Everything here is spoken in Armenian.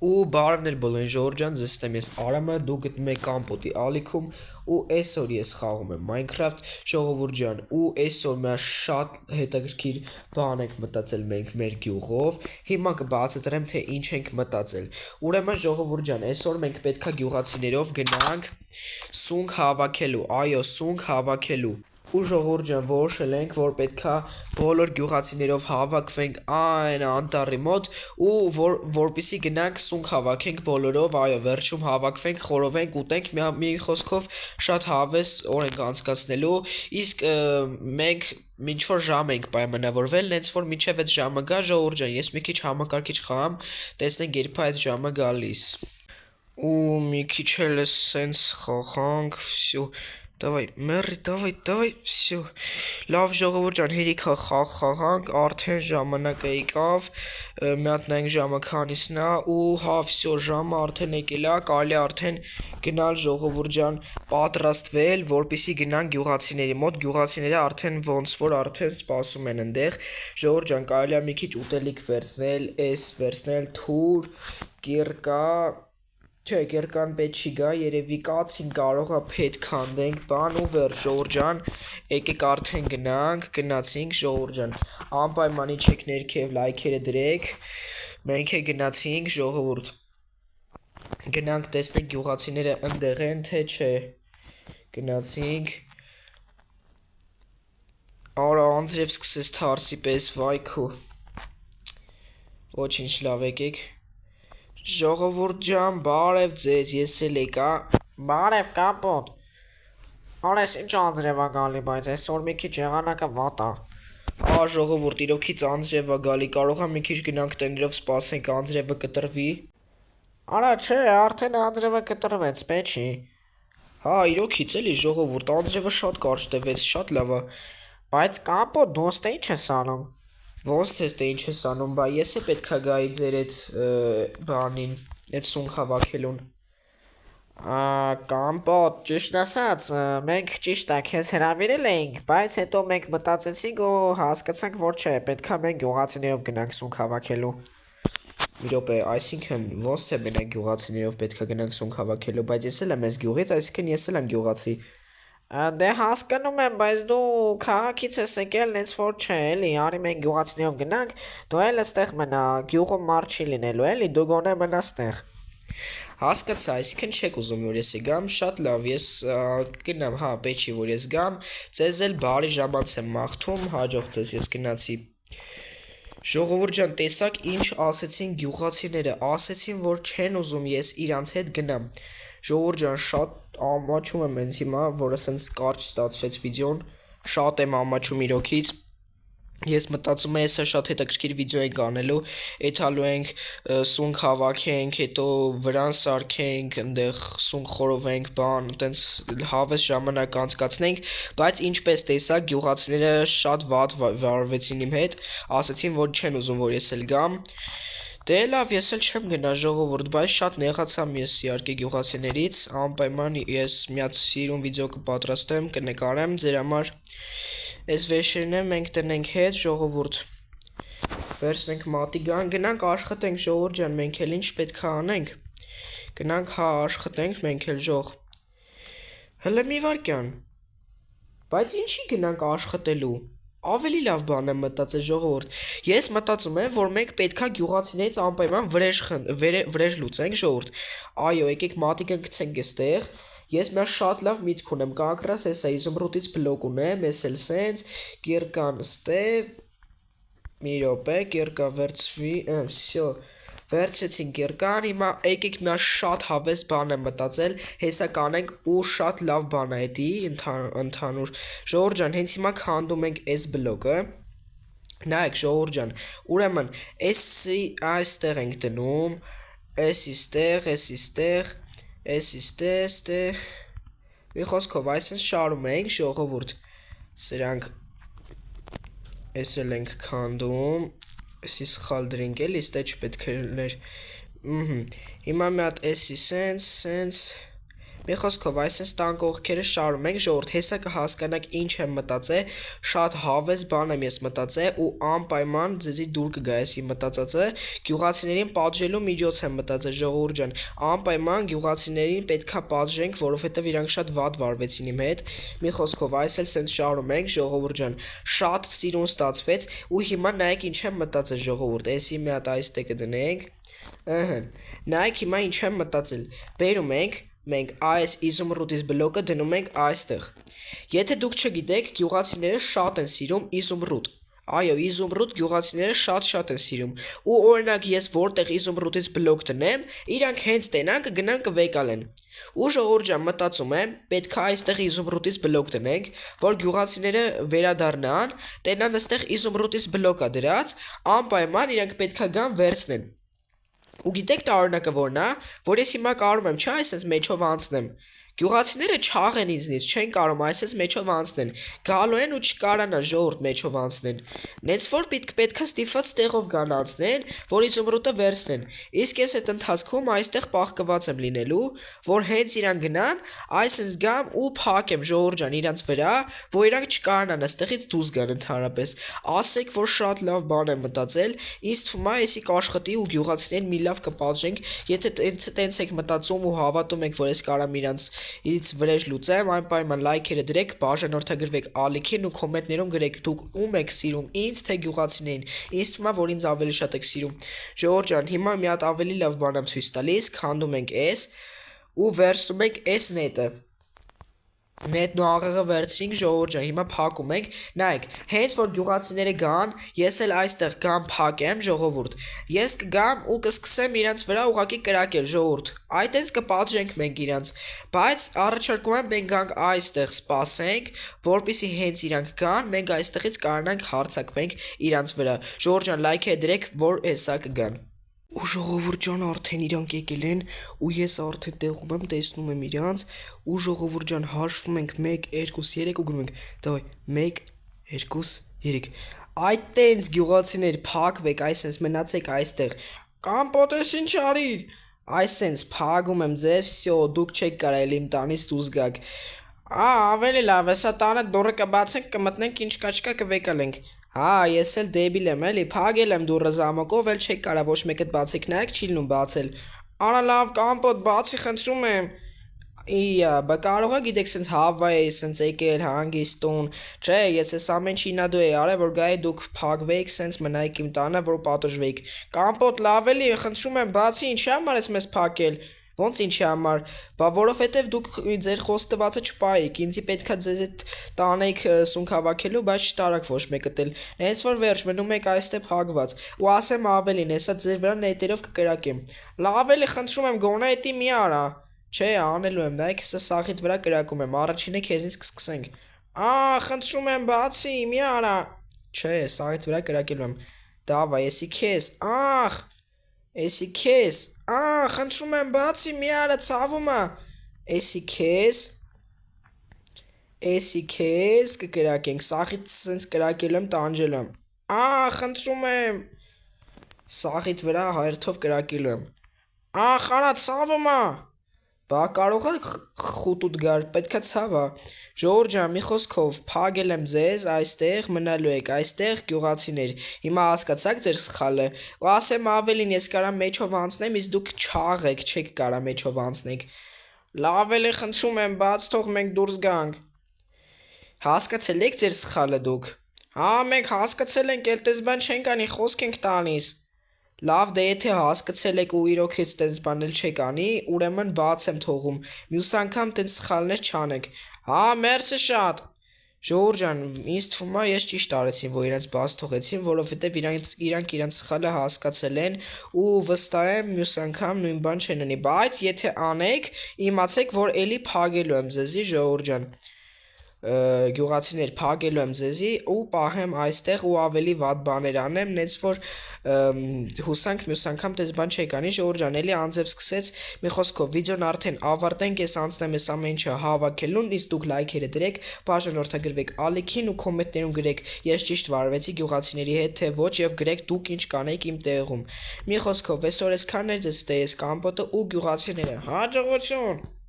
ու բարևներ բոլորին ժողովուրդ ջան, ձեզ ստեմ ես Արամը, դու գտնում եք Կամպոտի ալիքում ու այսօր ես խաղում եմ Minecraft ժողովուրդ ջան ու այսօր մեր շատ հետաքրքիր բան ենք մտածել մենք մեր գյուղով հիմա կբացատրեմ թե ինչ ենք մտածել ուրեմն ժողովուրդ ջան այսօր մենք պետքա գյուղացիներով գնանք սունկ հավաքելու այո սունկ հավաքելու ու ժողովուրդ ջան որոշել ենք որ պետքա բոլոր գյուղացիներով հավաքվենք այն անտառի մոտ ու որպեսզի գնանք սունկ հավաքենք բոլորով այո վերջում հավաքվենք խորովենք ուտենք մի խոսքով շատ հավես օր ենք անցկացնելու իսկ մենք ինչ որ ժամ ենք պայմանավորվել հենց որ մինչև այդ ժամը գա ժողովուրդ ջան ես մի քիչ համակարգիչ խաղամ տեսնենք երբ է այդ ժամը գալիս ու մի քիչ էլ սենց խաղանք всё Давай, Мэри, давай, всё. Լավ ժողովուրդ ջան, հերիքա խաղանք, արդեն ժամանակը եկավ, մի հատ նայենք ժամը քանիսն է ու հա, всё, ժամը արդեն եկել է, կարելի է արդեն գնալ ժողովուրդ ջան, պատրաստվել, որպեսզի գնանք գյուղացիների մոտ, գյուղացիները արդեն ոնց որ արդեն սպասում են այնտեղ, ժողովուրդ ջան, կարելի է մի քիչ ուտելիք վերցնել, էս վերցնել, թուր, կիրկա Չէ, կերկան պետք չի գա, երևի կացին կարող է փետ քանդենք, բան ու վերջ, ժողովուրդ ջան, եկեք արդեն գնանք, գնացինք, ժողովուրդ ջան, անպայման իջեք ներքև լայքերը դրեք, մենք գնացինք, ժողովուրդ, գնանք տեսնենք գյուղացիները ընդեղ են, թե չէ, գնացինք, արա անձրև սկսեց թարսի պես վայքու, ոչինչ լավ եկեք, Ժողովուրդ ջան, բարև ձեզ, ես էլ եկա, բարև Կամպոտ, արես ինչ անձրև է գալի, բայց այսօր մի քիչ եղանակը վատ է, ժողովուրդ իրոքից անձրև է գալի, կարող է մի քիչ գնանք տներով սպասենք անձրևը կտրվի, արա չէ, արդեն անձրևը կտրվեց, պետք չի, հա իրոքից էլի ժողովուրդ, անձրևը շատ կարճ տևեց, շատ լավ է, բայց Կամպոտ, դու ստե ինչ ես անում Ոնց թեզ թե ինչ ես անում, բա ես է պետքա գայի ձեր այդ բանին, այդ սունկ հավաքելուն Կամպոտ, ճիշտ ասած, մենք ճիշտ է քեզ հրավիրել էինք, բայց հետո մենք մտածեցինք ու հասկացանք, որ չէ, պետքա մենք գյուղացիներով գնանք սունկ հավաքելու Մի րոպե, այսինքն ոնց թե մենակ գյուղացիներով պետքա գնանք սունկ հավաքելու, բայց ես էլ եմ այս գյուղից, այսինքն ես էլ եմ գյուղացի Դե հասկանում եմ, բայց դու քաղաքից ես եկել, նենց որ չէ, էլի, արի մենք գյուղացիներով գնանք, դու էլ այստեղ մնա, գյուղում մարդ չի լինելու, էլի, դու գոնե մնա այստեղ Հասկացա, այսինքն չեք ուզում որ ես գամ, շատ լավ, ես գնամ, հա, պետք չի որ ես գամ, ձեզ էլ բարի ժամանց եմ մաղթում, հաջող ձեզ ես գնացի Ժողովուրդ ջան, տեսակ ինչ ասեցին գյուղացիները, ասեցին, որ չեն ուզում ես իրանց հետ գնամ Ժողովուրդ ջան, շատ ամաչում եմ հենց հիմա, որը սենց կարճ ստացվեց վիդեոն, շատ եմ ամաչում իրոքից Ես մտածում եմ, հեսա շատ հետաքրքիր վիդեո ենք անելու, եթալու ենք սունկ հավաքենք, հետո վրան սարքենք, ընդեղ սունկ խորովենք, բան, տենց հավես ժամանակ անցկացնենք, բայց ինչպես տեսակ գյուղացիները շատ վատ վարվեցին իմ հետ, ասեցին, որ չեն ուզում, որ ես էլ գամ Դե լավ, ես էլ չեմ գնա ժողովուրդ, բայց շատ նեղացամ ես իհարկե գյուղացիներից, անպայման ես մի հատ սիրուն վիդեո կպատրաստեմ, կնկարեմ ձեր համար Այս վեշերն եմ մենք տնենք հետ ժողովուրդ Վերցնենք մատիգան, գնանք աշխատենք ժողովուրդ ջան, մենք էլ ինչ պետք է անենք Գնանք հա աշխատենք մենք էլ ժող Հələ մի վարքյան Բայց ինչի գնանք աշխատելու Ավելի լավ բան եմ մտածել ժողովուրդ Ես մտածում եմ, որ մենք պետքա գյուղացիներից անպայման վրեժ լուծենք ժողովուրդ Այո, եկեք մատիկը գցենք այստեղ Ես մի շատ լավ միտք ունեմ, կանգրած հեսա իզումրուտից բլոկ ունեմ, ես էլ սենց, կիրկան ստե, մի րոպե, կիրկա վերցվի, всё, վերցեցին կիրկան, հիմա եկեք մի շատ հավես բան եմ մտածել, հեսա կանենք ու շատ լավ բան է էդի, ընդհանուր, ժողովուրդ ջան, հենց հիմա քանդում ենք այս բլոկը, նայեք ժողովուրդ ջան, ուրեմն, այստեղ ենք դնում, Էս իստեղ, մի խոսքով այսինք շարում ենք ժողովուրդ, սրանք ես էլ ենք քանդում, եսի սխալ դրինք էլ, իստե չպետք էր, հիմա մի հատ եսի սենց, Մի խոսքով այսպես տան կողքերը շարում ենք ժողովուրդ հեսա կհասկանաք ինչ եմ մտածել շատ հավես բան եմ ես մտածել ու անպայման ձեզի դուր կգա էսի մտածածը գյուղացիներին պատժելու միջոց եմ մտածել ժողովուրդ ջան անպայման գյուղացիներին պետքա պատժենք որովհետև իրանք շատ վատ վարվեցին իմ հետ մի խոսքով այս էլ սենց շարում ենք ժողովուրդ ջան շատ սիրուն ստացվեց ու հիմա նայեք ինչ եմ մտածել ժողովուրդ էսի մի հատ այստեղ կդնենք նայեք հիմա ինչ եմ մտածել բերում մենք այս իզումրուտից բլոկը դնում ենք այստեղ եթե դուք չգիտեք գյուղացիները շատ են սիրում իզումրուտ այո իզումրուտ գյուղացիները շատ են սիրում ու օրինակ ես որտեղ իզումրուտից բլոկ դնեմ իրանք հենց տենան կգնան կվեկալեն ու ժողովուրդ ջան մտածում եմ պետք է այստեղ իզումրուտից բլոկ դնենք որ գյուղացիները վերադառնան տենան այստեղ իզումրուտից բլոկ է դրած անպայման իրանք պետք է գան վերցնեն ու գիտեք տարօրինակը որն է որ ես հիմա կարող եմ չէ այսպես մեջով անցնեմ գյուղացիները չաղ են ինձնից չեն կարող այսպես մեջով անցնեն գալու են ու չկարանան ժողովուրդ մեջով անցնեն նենց որ պետքա ստիպված տեղով գան անցնեն որ իզումրուտը վերցնեն իսկ ես այդ ընթացքում այստեղ պահկված եմ լինելու որ հենց իրան գնան այսպես գամ ու փակեմ ժողովուրդ ջան իրանց վրա որ իրանք չկարանան այստեղից դուրս գան ընդհանրապես ասեք որ շատ լավ բան եմ մտածել ինձ թվում է էսի կաշխատի ու գյուղացիներին մի լավ կպատժենք եթե տենց եք մտածում ու հավատում եք որ ես կարամ իրանց Իից վրեժ լուծեմ, անպայման լայքերը դրեք, բաժանորդագրվեք ալիքին ու կոմենտներում գրեք դուք ում եք սիրում, ինձ թե գյուղացիներին, ինձ թվում է որ ինձ ավելի շատ եք սիրում։ Ժողովուրդ ջան, հիմա մի հատ ավելի լավ բան եմ ցույց տալիս, քանդում ենք S ու վերցնում ենք S նետը։ Նետն ու աղեղը վերցրինք ժողովուրդ ջան, հիմա փակում ենք, նայեք, հենց որ գյուղացիները գան, ես էլ այստեղ գամ փակեմ ժողովուրդ, ես կգամ ու կսկսեմ իրանց վրա ուղակի կրակել ժողովուրդ, այդպես կպատժենք մենք իրանց, բայց առաջարկում եմ մենք գանք այստեղ սպասենք, որպեսզի հենց իրանք գան, մենք այստեղից կարողանանք հարձակվենք իրանց վրա, ժողովուրդ ջան, լայքերը դրեք, որ հեսա կգան։ Ու ժողովուրդ ջան արդեն իրանք եկել են ու ես արդեն տեղում եմ տեսնում եմ իրանց ու ժողովուրդ ջան հաշվում ենք 1 2 3 ու գրում ենք դավայ 1 2 3 այդ տենց գյուղացիներ փակվեք այսպես մնացեք այստեղ կամպոտես ինչ արիր այսպես փագում եմ ձեզ վсё դուք չեք կարելի իմ տանից դուրս գաք ավելի լավ է սա տանը դուրը կբացենք կմտնենք ինչ կա չկա կվեկալենք Հա, ես էլ դեբիլ եմ էլի, փագել եմ դուրը զամոկով, էլ չեք կարա ոչ մեկդ բացեք, նայեք չի լինում բացել Արա լավ կամպոտ բացի խնդրում եմ Իա, բա կարող է գիտեք սենց հավայի, սենց եկել հանգիստուն Չէ, ես ես ամեն չինադու էի արել, որ գայի դուք փագվեիք, սենց մնայիք իմ տանը, որ պատժվեիք Կամպոտ լավ էլի, խնդրում եմ բացի, ինչի համար ես մեզ փակել Ոնց ինչի համար, բա որովհետև դուք ձեր խոստվածը չպայիք, ինձի պետքա ձեզ այդ տանեիք սունք հավաքելու, բայց չտարաք ոչ մեկը էլ, հենց որ վերջ մնում եք այստեղ փակված, ու ասեմ ավելին, հեսա ձեր վրա նետերով կկրակեմ, լավ էլի խնդրում եմ գոնե էդի մի արա, չէ անելու եմ, նայեք հեսա սաղիդ վրա կրակում եմ, առաջինը քեզից կսկսենք, խնդրում եմ բացի, մի արա, չէ սաղիդ վրա կրակելու եմ, դավա եսի քեզ, Էսի քեզ, խնդրում եմ բացի մի արա ցավում է, էսի քեզ կկրակենք, սաղիդ սենց կրակել եմ տանջել եմ, խնդրում եմ, սաղիդ վրա հայրթով կրակել եմ, արա ցավում է, բա կարող է խուտուտ գար, պետքա ցավա, ժողովուրդ ջան մի խոսքով փագել եմ ձեզ այստեղ մնալու եք այստեղ գյուղացիներ հիմա հասկացաք ձեր սխալը ու ասեմ ավելին ես կարամ մեջով անցնեմ իսկ դուք չաղ եք չեք կարա մեջով անցնեք լավ էլի խնդրում եմ բաց թող մենք դուրս գանք հասկացել եք ձեր սխալը դուք մենք հասկացել ենք էլ տես բան չենք անի խոսք ենք տալիս Լավ դե եթե հասկացել եք ու իրոք էս տենց բանել չեք անի, ուրեմն բաց եմ թողում, մյուս անգամ տենց սխալներ չանեք, մերսի շատ, ժողովուրդ ջան, ինձ թվում է ես ճիշտ արեցին, որ իրենց բաց թողեցին, որովհետև իրանք իրենց սխալը հասկացել են ու վստահ եմ մյուս անգամ նույն բան չեն անի, բայց եթե անեք, իմացեք, որ էլի փագելու եմ ձեզի, ժողովուրդ ջան գյուղացիներ փագելու եմ ձեզի ու պահեմ այստեղ ու ավելի վատ բաներ անեմ, նենց որ հուսանք մյուս անգամ տես բան չեք անի, ժողովուրդ ջան, էլի անձև սկսեց, մի խոսքով վիդեոն արդեն ավարտենք, ես անցնեմ ես ամեն ինչը հավաքելուն, իսկ դուք լայքերը դրեք, բաժանորդագրվեք ալիքին ու կոմենտներում գրեք, ես ճիշտ վարվեցի գյուղացիների հետ, թե ոչ եւ գրեք դուք ինչ կանեիք իմ տեղում։ Մի խոսքով, այսօր այսքանն էր, ձեզ դե ես կամպոտը ու գյուղացիները։ Հաջողություն։